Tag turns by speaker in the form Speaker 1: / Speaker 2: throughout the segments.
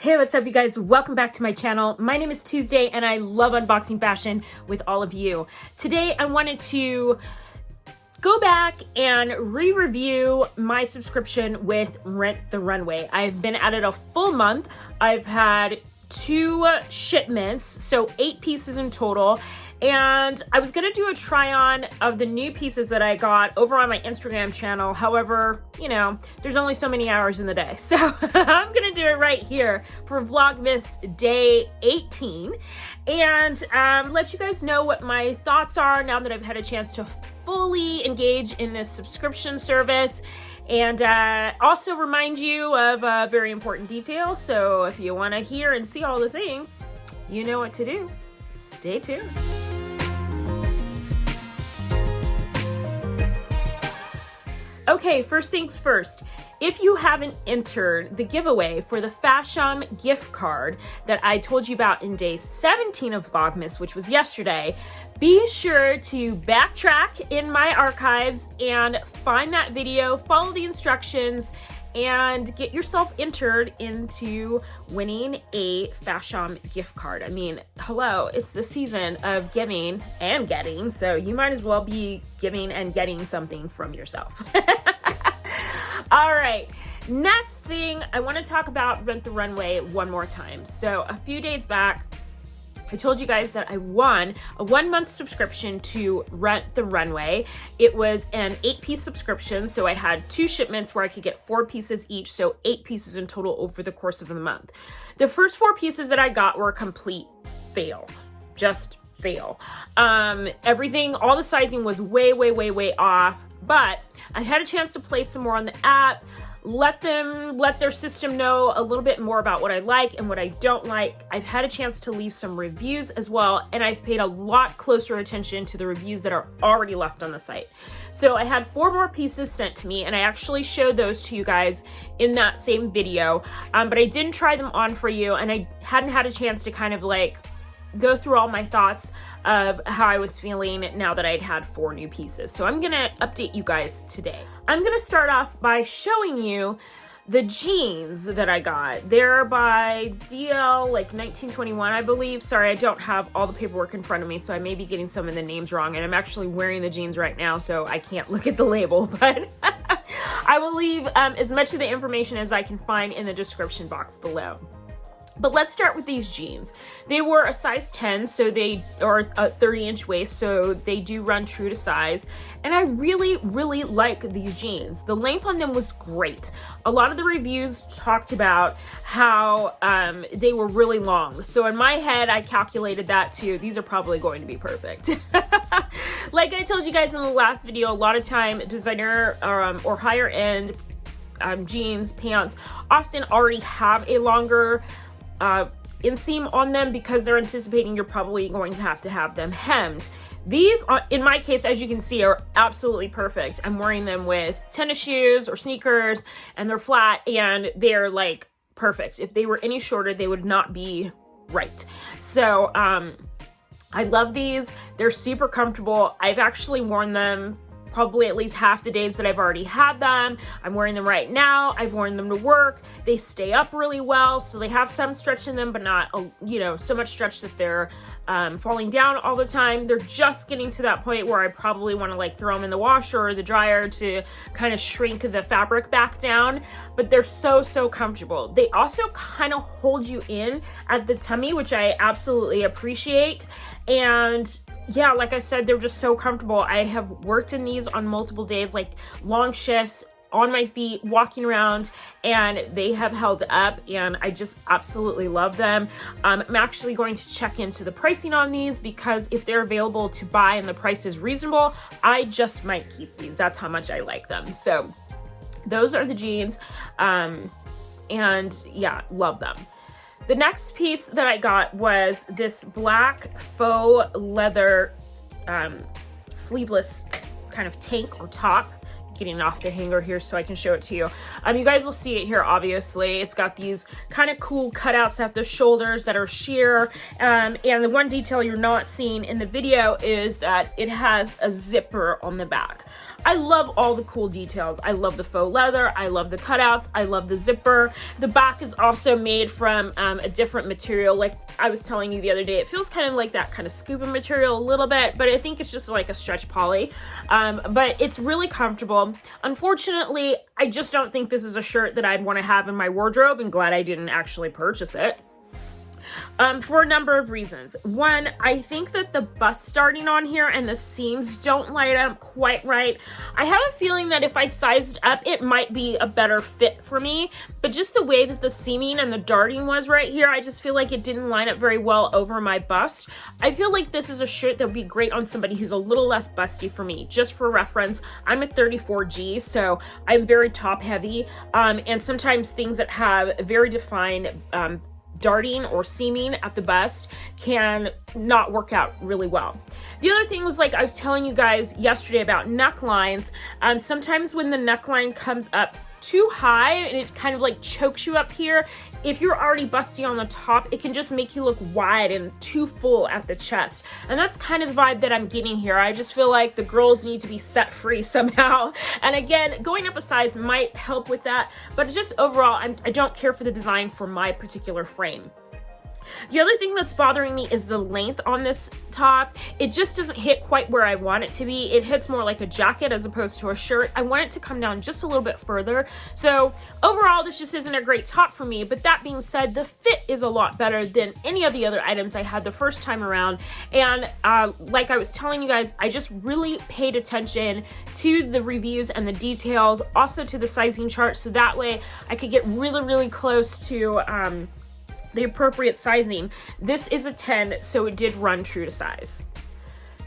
Speaker 1: Hey, what's up you guys? Welcome back to my channel. My name is Tuesday and I love unboxing fashion with all of you. Today I wanted to go back and re-review my subscription with Rent The Runway. I've been at it a full month. I've had 2 shipments, so 8 pieces in total. And I was gonna do a try on of the new pieces that I got over on my Instagram channel. However, you know, there's only so many hours in the day. So I'm gonna do it right here for Vlogmas day 18 and let you guys know what my thoughts are now that I've had a chance to fully engage in this subscription service. And also remind you of a very important detail. So if you wanna hear and see all the things, you know what to do. Stay tuned. Okay, first things first. If you haven't entered the giveaway for the Fashom gift card that I told you about in day 17 of Vlogmas, which was yesterday, be sure to backtrack in my archives and find that video, follow the instructions, and get yourself entered into winning a Fashom gift card. I mean, hello, it's the season of giving and getting, so you might as well be giving and getting something from yourself. All right, next thing, I want to talk about Rent The Runway one more time. So a few days back, I told you guys that I won a 1-month subscription to Rent The Runway. It was an 8-piece subscription, so I had 2 shipments where I could get 4 pieces each, so 8 pieces in total over the course of the month. The first 4 pieces that I got were a complete fail, just fail. Everything, all the sizing was way off, but I had a chance to play some more on the app, let their system know a little bit more about what I like and what I don't like. I've had a chance to leave some reviews as well, and I've paid a lot closer attention to the reviews that are already left on the site. So I had 4 more pieces sent to me, and I actually showed those to you guys in that same video, but I didn't try them on for you, and I hadn't had a chance to kind of like go through all my thoughts of how I was feeling now that I'd had 4 new pieces. So I'm gonna update you guys today. I'm gonna start off by showing you the jeans that I got. They're by DL, like 1921, I believe. Sorry, I don't have all the paperwork in front of me, so I may be getting some of the names wrong, and I'm actually wearing the jeans right now, so I can't look at the label, but I will leave as much of the information as I can find in the description box below. But let's start with these jeans. They were a size 10, so they are a 30-inch waist, so they do run true to size. And I really like these jeans. The length on them was great. A lot of the reviews talked about how they were really long. So in my head, I calculated that too. These are probably going to be perfect. Like I told you guys in the last video, a lot of time designer or higher end jeans, pants often already have a longer inseam on them because they're anticipating you're probably going to have them hemmed. These, in my case, as you can see, are absolutely perfect. I'm wearing them with tennis shoes or sneakers, and they're flat, and they're like perfect. If they were any shorter, they would not be right. So I love these. They're super comfortable. I've actually worn them probably at least half the days that I've already had them. I'm wearing them right now. I've worn them to work. They stay up really well, so they have some stretch in them, but not, you know, so much stretch that they're falling down all the time. They're just getting to that point where I probably want to like throw them in the washer or the dryer to kind of shrink the fabric back down, but they're so comfortable. They also kind of hold you in at the tummy, which I absolutely appreciate. And yeah, like I said, they're just so comfortable. I have worked in these on multiple days, like long shifts on my feet, walking around, and they have held up, and I just absolutely love them. I'm actually going to check into the pricing on these because if they're available to buy and the price is reasonable, I just might keep these. That's how much I like them. So those are the jeans, and yeah, love them. The next piece that I got was this black faux leather sleeveless kind of tank or top. Getting it off the hanger here so I can show it to you. You guys will see it here, obviously. It's got these kind of cool cutouts at the shoulders that are sheer. And the one detail you're not seeing in the video is that it has a zipper on the back. I love all the cool details. I love the faux leather. I love the cutouts. I love the zipper. The back is also made from a different material. Like I was telling you the other day, it feels kind of like that kind of scuba material a little bit, but I think it's just like a stretch poly. But it's really comfortable. Unfortunately, I just don't think this is a shirt that I'd want to have in my wardrobe, and glad I didn't actually purchase it. For a number of reasons. One, I think that the bust starting on here and the seams don't line up quite right. I have a feeling that if I sized up, it might be a better fit for me, but just the way that the seaming and the darting was right here, I just feel like it didn't line up very well over my bust. I feel like this is a shirt that would be great on somebody who's a little less busty for me. Just for reference, I'm a 34G, so I'm very top heavy, and sometimes things that have very defined darting or seaming at the bust can not work out really well. The other thing was, like I was telling you guys yesterday about necklines, sometimes when the neckline comes up too high and it kind of like chokes you up here, if you're already busty on the top, it can just make you look wide and too full at the chest. And that's kind of the vibe that I'm getting here. I just feel like the girls need to be set free somehow. And again, going up a size might help with that, but just overall, I don't care for the design for my particular frame. The other thing that's bothering me is the length on this top. It just doesn't hit quite where I want it to be. It hits more like a jacket as opposed to a shirt. I want it to come down just a little bit further. So overall, this just isn't a great top for me. But that being said, the fit is a lot better than any of the other items I had the first time around. And like I was telling you guys, I just really paid attention to the reviews and the details, also to the sizing chart, so that way I could get really, really close to the appropriate sizing. This is a 10, so it did run true to size.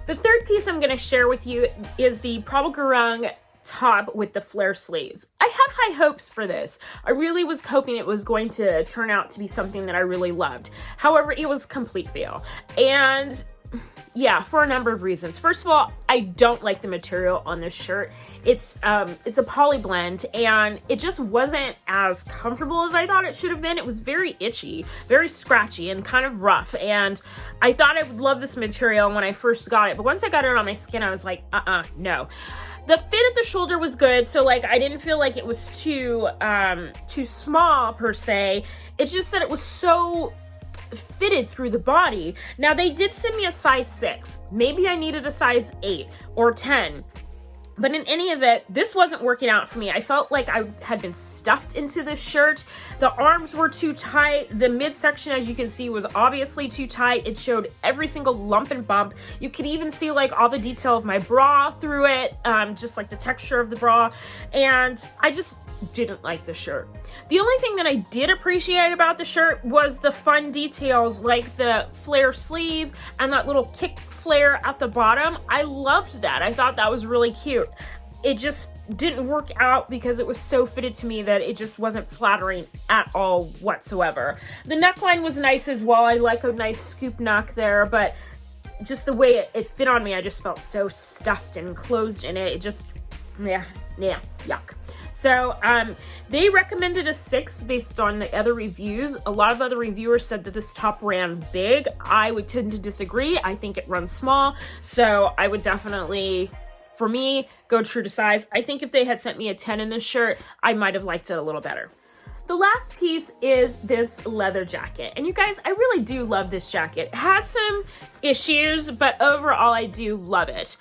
Speaker 1: The third piece I'm going to share with you is the Prabal Gurung top with the flare sleeves. I had high hopes for this. I really was hoping it was going to turn out to be something that I really loved. However, it was a complete fail. And yeah, for a number of reasons. First of all, I don't like the material on this shirt. It's a poly blend, and it just wasn't as comfortable as I thought it should have been. It was very itchy, very scratchy, and kind of rough. And I thought I would love this material when I first got it, but once I got it on my skin, I was like, no. The fit at the shoulder was good, so like I didn't feel like it was too small per se. It's just that it was so fitted through the body. Now they did send me a size 6. Maybe I needed a size 8 or 10. But in any event, this wasn't working out for me. I felt like I had been stuffed into this shirt. The arms were too tight. The midsection, as you can see, was obviously too tight. It showed every single lump and bump. You could even see like all the detail of my bra through it, just like the texture of the bra. And I just didn't like the shirt. The only thing that I did appreciate about the shirt was the fun details, like the flare sleeve and that little kick flare at the bottom. I loved that. I thought that was really cute. It just didn't work out because it was so fitted to me that it just wasn't flattering at all whatsoever. The neckline was nice as well. I like a nice scoop neck there, but just the way it fit on me, I just felt so stuffed and closed in it. It just, yeah, yuck. So they recommended a 6 based on the other reviews. A lot of other reviewers said that this top ran big. I would tend to disagree. I think it runs small. So I would definitely, for me, go true to size. I think if they had sent me a 10 in this shirt, I might have liked it a little better. The last piece is this leather jacket. And you guys, I really do love this jacket. It has some issues, but overall I do love it.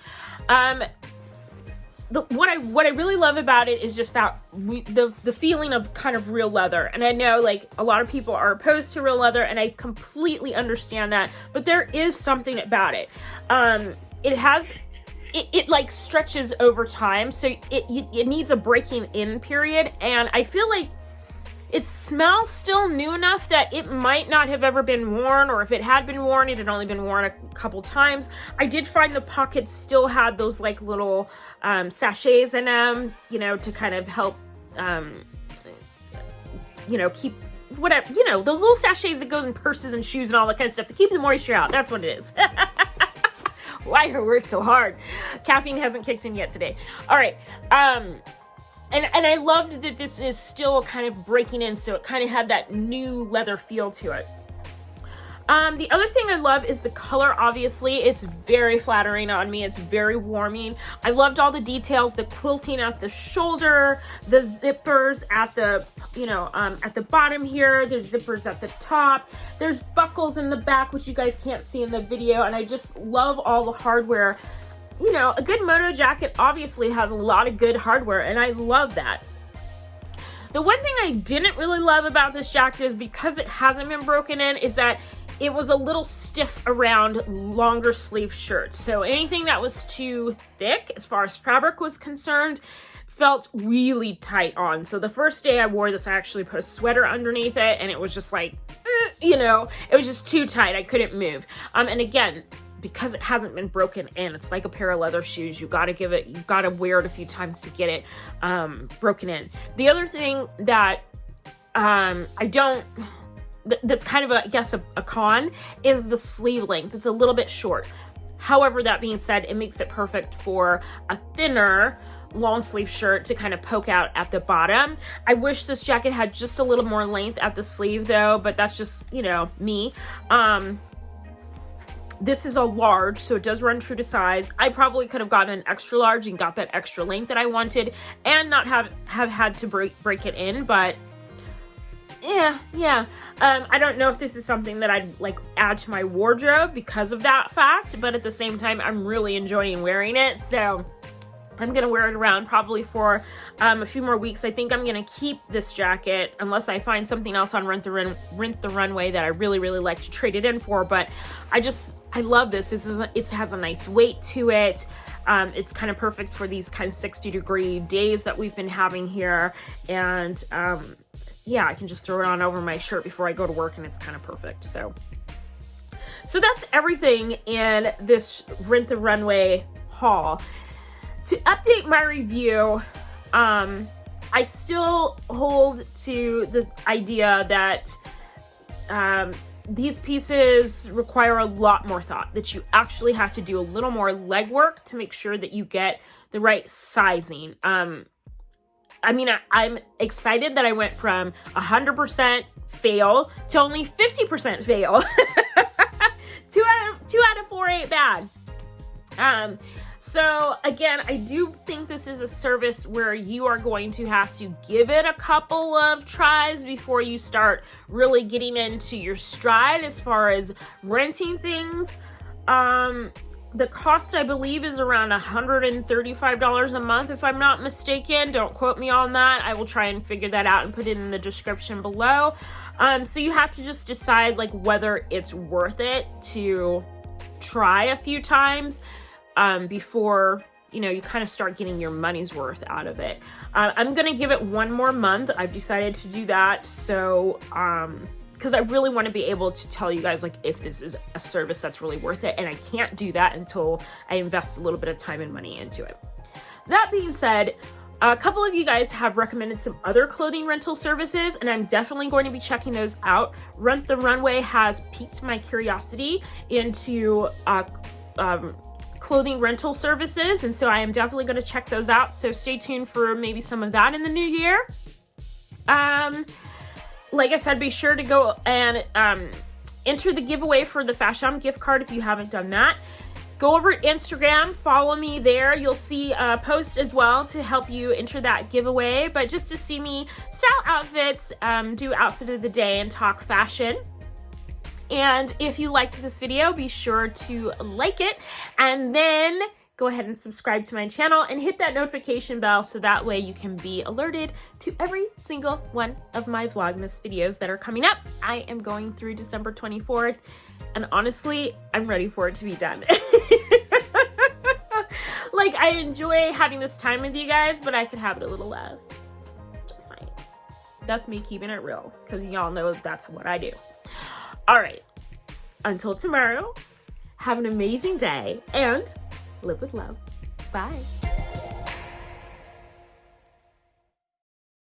Speaker 1: What I really love about it is just that the feeling of kind of real leather. And I know like a lot of people are opposed to real leather, and I completely understand that, but there is something about it. It like stretches over time, so it needs a breaking in period, and I feel like it smells still new enough that it might not have ever been worn, or if it had been worn, it had only been worn a couple times. I did find the pockets still had those like little sachets in them, you know, to kind of help, you know, keep whatever, you know, those little sachets that goes in purses and shoes and all that kind of stuff to keep the moisture out. That's what it is. Why are words so hard? Caffeine hasn't kicked in yet today. All right. And I loved that this is still kind of breaking in, so it kind of had that new leather feel to it. The other thing I love is the color. Obviously, it's very flattering on me. It's very warming. I loved all the details, the quilting at the shoulder, the zippers at the, at the bottom here. There's zippers at the top. There's buckles in the back, which you guys can't see in the video. And I just love all the hardware. A good Moto jacket obviously has a lot of good hardware, and I love that. The one thing I didn't really love about this jacket is because it hasn't been broken in, is that it was a little stiff around longer sleeve shirts. So anything that was too thick as far as fabric was concerned felt really tight on. So the first day I wore this, I actually put a sweater underneath it, and it was just like, it was just too tight. I couldn't move. And again, because it hasn't been broken in, it's like a pair of leather shoes. You gotta wear it a few times to get it broken in. The other thing that that's kind of a con is the sleeve length. It's a little bit short. However, that being said, it makes it perfect for a thinner long sleeve shirt to kind of poke out at the bottom. I wish this jacket had just a little more length at the sleeve though, but that's just, me. This is a large, so it does run true to size. I probably could have gotten an extra large and got that extra length that I wanted and not have had to break it in, but yeah. I don't know if this is something that I'd add to my wardrobe because of that fact, but at the same time, I'm really enjoying wearing it, so I'm gonna wear it around probably for a few more weeks. I think I'm gonna keep this jacket unless I find something else on Rent the Runway that I really, really like to trade it in for, but I love this. It has a nice weight to it. It's kind of perfect for these kind of 60-degree days that we've been having here. And I can just throw it on over my shirt before I go to work, and it's kind of perfect. So that's everything in this Rent the Runway haul. To update my review, I still hold to the idea that these pieces require a lot more thought, that you actually have to do a little more legwork to make sure that you get the right sizing. I'm excited that I went from 100% fail to only 50% fail. 2 out of 4 ain't bad. So again, I do think this is a service where you are going to have to give it a couple of tries before you start really getting into your stride as far as renting things. The cost, I believe, is around $135 a month, if I'm not mistaken. Don't quote me on that. I will try and figure that out and put it in the description below. So you have to just decide whether it's worth it to try a few times before you kind of start getting your money's worth out of it. I'm gonna give it 1 more month. I've decided to do that, so because I really want to be able to tell you guys if this is a service that's really worth it, and I can't do that until I invest a little bit of time and money into it. That being said, a couple of you guys have recommended some other clothing rental services, and I'm definitely going to be checking those out. Rent the Runway has piqued my curiosity into clothing rental services, and so I am definitely going to check those out, so stay tuned for maybe some of that in the new year. Like I said, be sure to go and enter the giveaway for the Fashom gift card if you haven't done that. Go over to Instagram, follow me there. You'll see a post as well to help you enter that giveaway, but just to see me style outfits, do outfit of the day, and talk fashion. And if you liked this video, be sure to like it, and then go ahead and subscribe to my channel and hit that notification bell so that way you can be alerted to every single one of my Vlogmas videos that are coming up. I am going through December 24th, and honestly, I'm ready for it to be done. I enjoy having this time with you guys, but I could have it a little less. Just saying. That's me keeping it real, because y'all know that's what I do. All right, until tomorrow, have an amazing day and live with love. Bye.